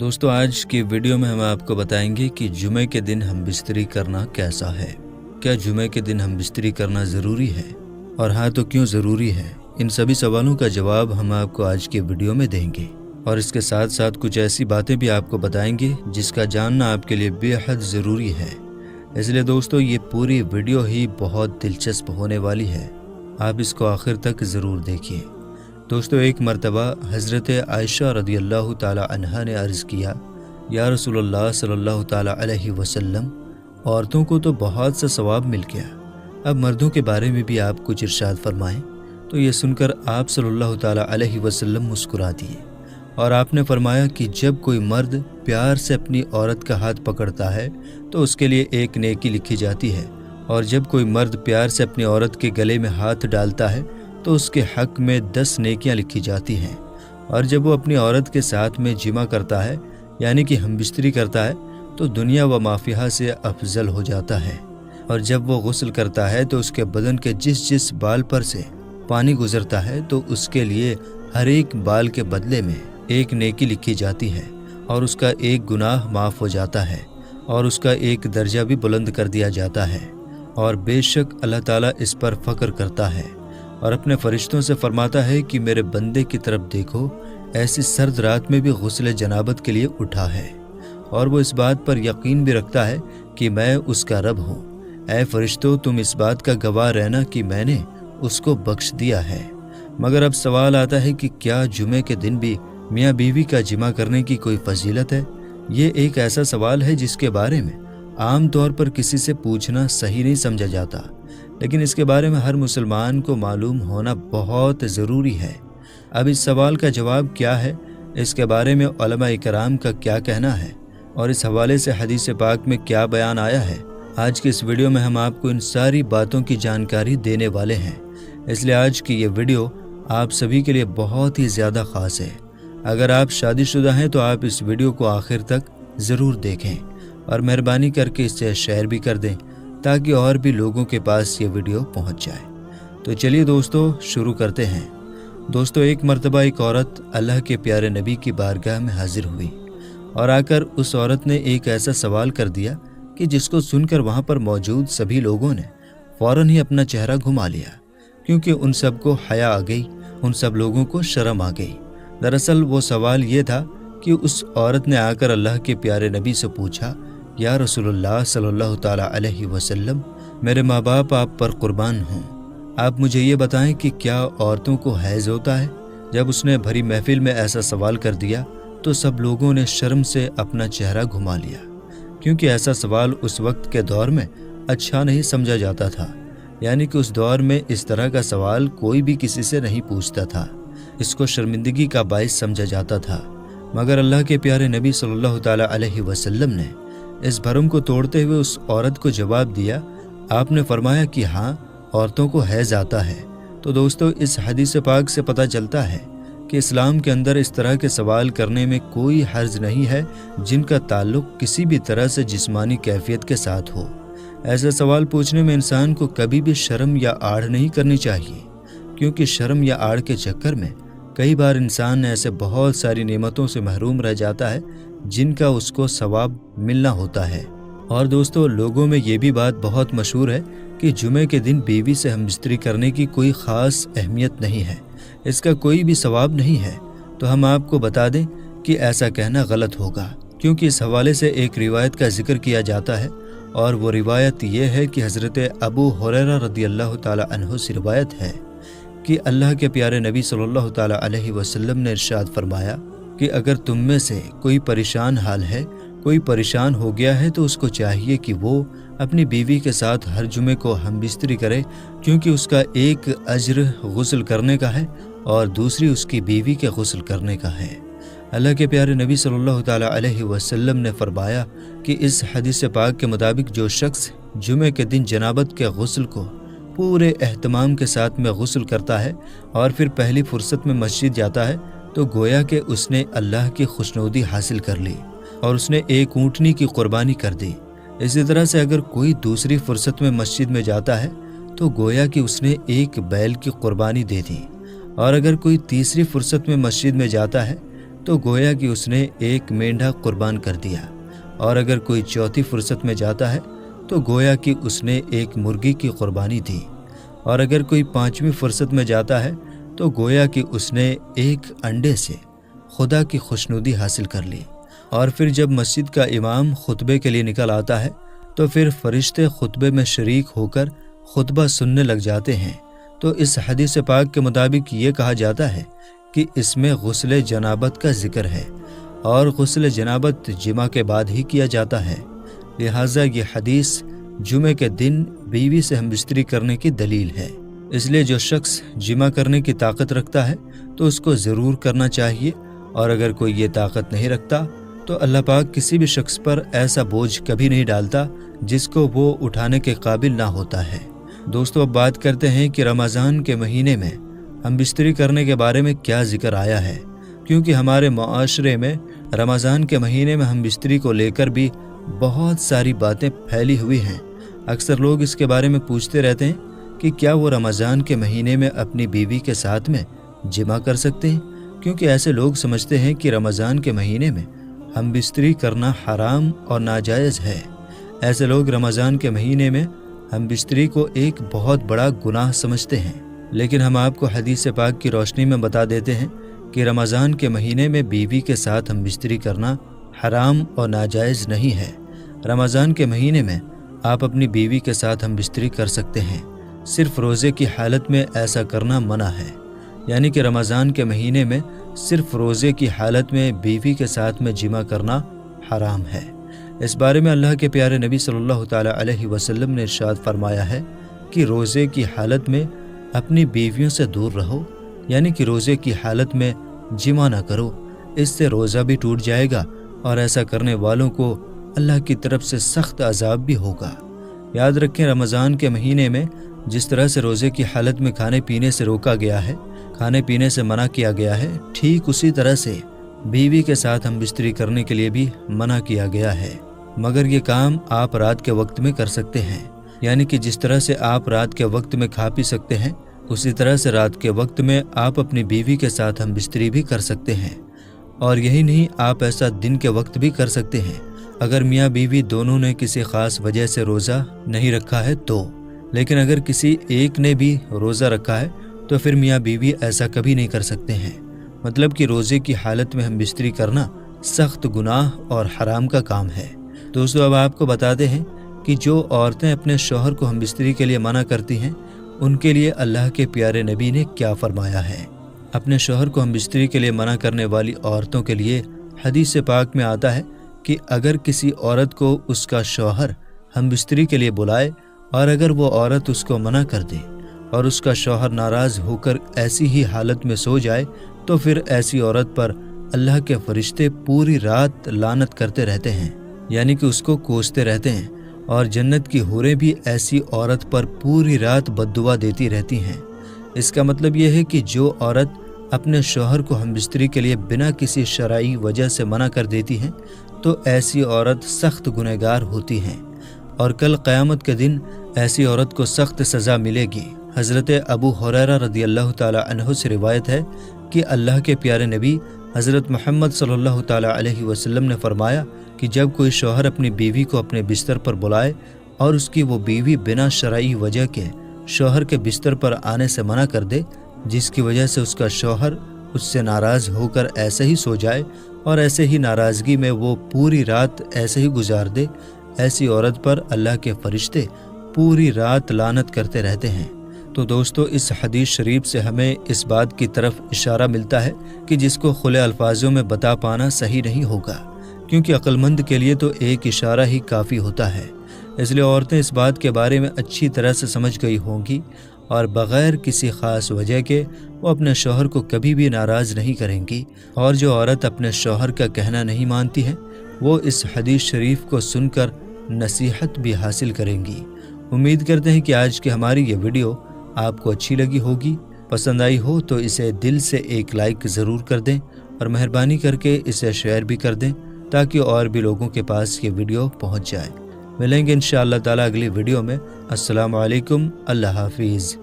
दोस्तों आज की वीडियो में हम आपको बताएंगे कि जुमे के दिन हम बिस्तरी करना कैसा है। क्या जुमे के दिन हम बिस्तरी करना ज़रूरी है, और हाँ तो क्यों ज़रूरी है? इन सभी सवालों का जवाब हम आपको आज की वीडियो में देंगे और इसके साथ साथ कुछ ऐसी बातें भी आपको बताएंगे जिसका जानना आपके लिए बेहद ज़रूरी है। इसलिए दोस्तों ये पूरी वीडियो ही बहुत दिलचस्प होने वाली है, आप इसको आखिर तक ज़रूर देखिए। दोस्तों एक मर्तबा हज़रत आयशा रदियल्लाहु ताला अन्हा ने अर्ज़ किया, या रसूलुल्लाह सल्लल्लाहु ताला अलैहि वसल्लम, औरतों को तो बहुत सा सवाब मिल गया, अब मर्दों के बारे में भी आप कुछ इरशाद फरमाएं। तो ये सुनकर आप सल्लल्लाहु ताला अलैहि वसल्लम मुस्कुरा दिए और आपने फरमाया कि जब कोई मर्द प्यार से अपनी औरत का हाथ पकड़ता है तो उसके लिए एक नेकी लिखी जाती है, और जब कोई मर्द प्यार से अपनी औरत के गले में हाथ डालता है तो उसके हक में 10 नेकियां लिखी जाती हैं, और जब वो अपनी औरत के साथ में जिमा करता है यानी कि हमबिस्तरी करता है तो दुनिया व माफिया से अफजल हो जाता है, और जब वो गुस्ल करता है तो उसके बदन के जिस जिस बाल पर से पानी गुजरता है तो उसके लिए हर एक बाल के बदले में एक नेकी लिखी जाती है, और उसका एक गुनाह माफ़ हो जाता है, और उसका एक दर्जा भी बुलंद कर दिया जाता है। और बेशक अल्लाह ताला इस पर फ़ख्र करता है और अपने फरिश्तों से फरमाता है कि मेरे बंदे की तरफ देखो, ऐसी सर्द रात में भी गुस्ल जनाबत के लिए उठा है, और वो इस बात पर यकीन भी रखता है कि मैं उसका रब हूँ। ऐ फरिश्तों, तुम इस बात का गवाह रहना कि मैंने उसको बख्श दिया है। मगर अब सवाल आता है कि क्या जुमे के दिन भी मियाँ बीवी का जिमा करने की कोई फजीलत है? ये एक ऐसा सवाल है जिसके बारे में आम तौर पर किसी से पूछना सही नहीं समझा जाता, लेकिन इसके बारे में हर मुसलमान को मालूम होना बहुत ज़रूरी है। अब इस सवाल का जवाब क्या है, इसके बारे में उलमा इकराम का क्या कहना है, और इस हवाले से हदीस पाक में क्या बयान आया है, आज की इस वीडियो में हम आपको इन सारी बातों की जानकारी देने वाले हैं। इसलिए आज की ये वीडियो आप सभी के लिए बहुत ही ज़्यादा ख़ास है। अगर आप शादीशुदा हैं तो आप इस वीडियो को आखिर तक ज़रूर देखें और मेहरबानी करके इसे शेयर भी कर दें ताकि और भी लोगों के पास ये वीडियो पहुंच जाए। तो चलिए दोस्तों शुरू करते हैं। दोस्तों एक मर्तबा एक औरत अल्लाह के प्यारे नबी की बारगाह में हाजिर हुई और आकर उस औरत ने एक ऐसा सवाल कर दिया कि जिसको सुनकर वहाँ पर मौजूद सभी लोगों ने फ़ौरन ही अपना चेहरा घुमा लिया, क्योंकि उन सबको हया आ गई, उन सब लोगों को शर्म आ गई। दरअसल वो सवाल ये था कि उस औरत ने आकर अल्लाह के प्यारे नबी से पूछा, या रसूलुल्लाह सल्लल्लाहु ताला अलैहि वसल्लम, मेरे माँ बाप आप पर कुर्बान हों, आप मुझे ये बताएं कि क्या औरतों को हैज़ होता है? जब उसने भरी महफिल में ऐसा सवाल कर दिया तो सब लोगों ने शर्म से अपना चेहरा घुमा लिया, क्योंकि ऐसा सवाल उस वक्त के दौर में अच्छा नहीं समझा जाता था। यानी कि उस दौर में इस तरह का सवाल कोई भी किसी से नहीं पूछता था, इसको शर्मिंदगी का बाइस समझा जाता था। मगर अल्लाह के प्यारे नबी सल्लल्लाहु ताला अलैहि वसल्लम ने इस भरम को तोड़ते हुए उस औरत को जवाब दिया। आपने फरमाया कि हाँ, औरतों को हैज़ आता है। तो दोस्तों इस हदीस पाक से पता चलता है कि इस्लाम के अंदर इस तरह के सवाल करने में कोई हर्ज नहीं है जिनका ताल्लुक किसी भी तरह से जिस्मानी कैफियत के साथ हो। ऐसे सवाल पूछने में इंसान को कभी भी शर्म या आड़ नहीं करनी चाहिए, क्योंकि शर्म या आड़ के चक्कर में कई बार इंसान ऐसे बहुत सारी नेमतों से महरूम रह जाता है जिनका उसको सवाब मिलना होता है। और दोस्तों लोगों में ये भी बात बहुत मशहूर है कि जुमे के दिन बीवी से हमबिस्तरी करने की कोई ख़ास अहमियत नहीं है, इसका कोई भी सवाब नहीं है। तो हम आपको बता दें कि ऐसा कहना गलत होगा, क्योंकि इस हवाले से एक रिवायत का जिक्र किया जाता है, और वो रिवायत ये है कि हज़रत अबू हुरैरा रदियल्लाहु ताला अन्हु से रिवायत है कि अल्लाह के प्यारे नबी सल्लल्लाहु ताला अलैहि वसल्लम ने इरशाद फरमाया कि अगर तुम में से कोई परेशान हाल है, कोई परेशान हो गया है, तो उसको चाहिए कि वो अपनी बीवी के साथ हर जुमे को हमबिस्तरी करे, क्योंकि उसका एक अज्र गुस्ल करने का है और दूसरी उसकी बीवी के गुस्ल करने का है। अल्लाह के प्यारे नबी सल्लल्लाहु ताला अलैहि वसल्लम ने फरमाया कि इस हदीस पाक के मुताबिक जो शख्स जुमे के दिन जनाबत के गुस्ल को पूरे एहतमाम के साथ में गुस्ल करता है और फिर पहली फुर्सत में मस्जिद जाता है, तो गोया कि उसने अल्लाह की खुशनुदी हासिल कर ली और उसने एक ऊँटनी की कुर्बानी कर दी। इसी तरह से अगर कोई दूसरी फुर्सत में मस्जिद में जाता है तो गोया कि उसने एक बैल की कुर्बानी दे दी, और अगर कोई तीसरी फुर्सत में मस्जिद में जाता है تو گویا کہ اس نے ایک مینڈھا قربان کر دیا، اور اگر کوئی چوتھی فرصت میں جاتا ہے تو گویا کہ اس نے ایک مرغی کی قربانی دی، اور اگر کوئی پانچویں فرصت میں جاتا ہے تو گویا کہ اس نے ایک انڈے سے خدا کی خوشنودی حاصل کر لی۔ اور پھر جب مسجد کا امام خطبے کے لیے نکل آتا ہے تو پھر فرشتے خطبے میں شریک ہو کر خطبہ سننے لگ جاتے ہیں۔ تو اس حدیث پاک کے مطابق یہ کہا جاتا ہے کہ اس میں غسل جنابت کا ذکر ہے، اور غسل جنابت جمعہ کے بعد ہی کیا جاتا ہے، لہٰذا یہ حدیث جمعے کے دن بیوی سے ہم بستری کرنے کی دلیل ہے۔ اس لیے جو شخص جمع کرنے کی طاقت رکھتا ہے تو اس کو ضرور کرنا چاہیے، اور اگر کوئی یہ طاقت نہیں رکھتا تو اللہ پاک کسی بھی شخص پر ایسا بوجھ کبھی نہیں ڈالتا جس کو وہ اٹھانے کے قابل نہ ہوتا ہے۔ دوستو، اب بات کرتے ہیں کہ رمضان کے مہینے میں ہم بستری کرنے کے بارے میں کیا ذکر آیا ہے، کیونکہ ہمارے معاشرے میں رمضان کے مہینے میں ہم بستری کو لے کر بھی بہت ساری باتیں پھیلی ہوئی ہیں۔ اکثر لوگ اس کے بارے میں پوچھتے رہتے ہیں کہ کیا وہ رمضان کے مہینے میں اپنی بیوی کے ساتھ میں جمع کر سکتے ہیں، کیونکہ ایسے لوگ سمجھتے ہیں کہ رمضان کے مہینے میں ہم بستری کرنا حرام اور ناجائز ہے۔ ایسے لوگ رمضان کے مہینے میں ہم بستری کو ایک بہت بڑا گناہ سمجھتے ہیں، لیکن ہم آپ کو حدیث پاک کی روشنی میں بتا دیتے ہیں کہ رمضان کے مہینے میں بیوی کے ساتھ ہم بستری کرنا حرام اور ناجائز نہیں ہے۔ رمضان کے مہینے میں آپ اپنی بیوی کے ساتھ ہم بستری کر سکتے ہیں، صرف روزے کی حالت میں ایسا کرنا منع ہے، یعنی کہ رمضان کے مہینے میں صرف روزے کی حالت میں بیوی کے ساتھ میں جمع کرنا حرام ہے۔ اس بارے میں اللہ کے پیارے نبی صلی اللہ تعالیٰ علیہ وسلم نے ارشاد فرمایا ہے کہ روزے کی حالت میں اپنی بیویوں سے دور رہو، یعنی کہ روزے کی حالت میں جمع نہ کرو، اس سے روزہ بھی ٹوٹ جائے گا اور ایسا کرنے والوں کو اللہ کی طرف سے سخت عذاب بھی ہوگا۔ یاد رکھیں، رمضان کے مہینے میں جس طرح سے روزے کی حالت میں کھانے پینے سے روکا گیا ہے، کھانے پینے سے منع کیا گیا ہے، ٹھیک اسی طرح سے بیوی کے ساتھ ہم بستری کرنے کے لیے بھی منع کیا گیا ہے، مگر یہ کام آپ رات کے وقت میں کر سکتے ہیں، یعنی کہ جس طرح سے آپ رات کے وقت میں کھا پی سکتے ہیں، اسی طرح سے رات کے وقت میں آپ اپنی بیوی کے ساتھ ہم بستری بھی کر سکتے ہیں۔ اور یہی نہیں، آپ ایسا دن کے وقت بھی کر سکتے ہیں، اگر میاں بیوی دونوں نے کسی خاص وجہ سے روزہ نہیں رکھا ہے تو۔ لیکن اگر کسی ایک نے بھی روزہ رکھا ہے تو پھر میاں بیوی ایسا کبھی نہیں کر سکتے ہیں، مطلب کہ روزے کی حالت میں ہم بستری کرنا سخت گناہ اور حرام کا کام ہے۔ دوستو، اب آپ کو بتاتے ہیں کہ جو عورتیں اپنے شوہر کو ہم بستری کے لیے منع کرتی ہیں، ان کے لیے اللہ کے پیارے نبی نے کیا فرمایا ہے۔ اپنے شوہر کو ہم بستری کے لیے منع کرنے والی عورتوں کے لیے حدیث پاک میں آتا ہے کہ اگر کسی عورت کو اس کا شوہر ہم بستری کے لیے بلائے اور اگر وہ عورت اس کو منع کر دے اور اس کا شوہر ناراض ہو کر ایسی ہی حالت میں سو جائے تو پھر ایسی عورت پر اللہ کے فرشتے پوری رات لعنت کرتے رہتے ہیں، یعنی کہ اس کو کوستے رہتے ہیں، اور جنت کی حوریں بھی ایسی عورت پر پوری رات بد دعا دیتی رہتی ہیں۔ اس کا مطلب یہ ہے کہ جو عورت اپنے شوہر کو ہم بستری کے لیے بنا کسی شرعی وجہ سے منع کر دیتی ہیں تو ایسی عورت سخت گنہگار ہوتی ہیں، اور کل قیامت کے دن ایسی عورت کو سخت سزا ملے گی۔ حضرت ابو ہریرہ رضی اللہ تعالیٰ عنہ سے روایت ہے کہ اللہ کے پیارے نبی حضرت محمد صلی اللہ تعالیٰ علیہ وسلم نے فرمایا کہ جب کوئی شوہر اپنی بیوی کو اپنے بستر پر بلائے اور اس کی وہ بیوی بنا شرعی وجہ کے شوہر کے بستر پر آنے سے منع کر دے، جس کی وجہ سے اس کا شوہر اس سے ناراض ہو کر ایسے ہی سو جائے اور ایسے ہی ناراضگی میں وہ پوری رات ایسے ہی گزار دے، ایسی عورت پر اللہ کے فرشتے پوری رات لعنت کرتے رہتے ہیں۔ تو دوستو، اس حدیث شریف سے ہمیں اس بات کی طرف اشارہ ملتا ہے کہ جس کو کھلے الفاظوں میں بتا پانا صحیح نہیں ہوگا، کیونکہ عقل مند کے لیے تو ایک اشارہ ہی کافی ہوتا ہے۔ اس لیے عورتیں اس بات کے بارے میں اچھی طرح سے سمجھ گئی ہوں گی اور بغیر کسی خاص وجہ کے وہ اپنے شوہر کو کبھی بھی ناراض نہیں کریں گی، اور جو عورت اپنے شوہر کا کہنا نہیں مانتی ہے وہ اس حدیث شریف کو سن کر نصیحت بھی حاصل کریں گی۔ امید کرتے ہیں کہ آج کی ہماری یہ ویڈیو آپ کو اچھی لگی ہوگی۔ پسند آئی ہو تو اسے دل سے ایک لائک ضرور کر دیں، اور مہربانی کر کے اسے شیئر بھی کر دیں تاکہ اور بھی لوگوں کے پاس یہ ویڈیو پہنچ جائے۔ ملیں گے انشاءاللہ تعالیٰ اگلی ویڈیو میں۔ السلام علیکم، اللہ حافظ۔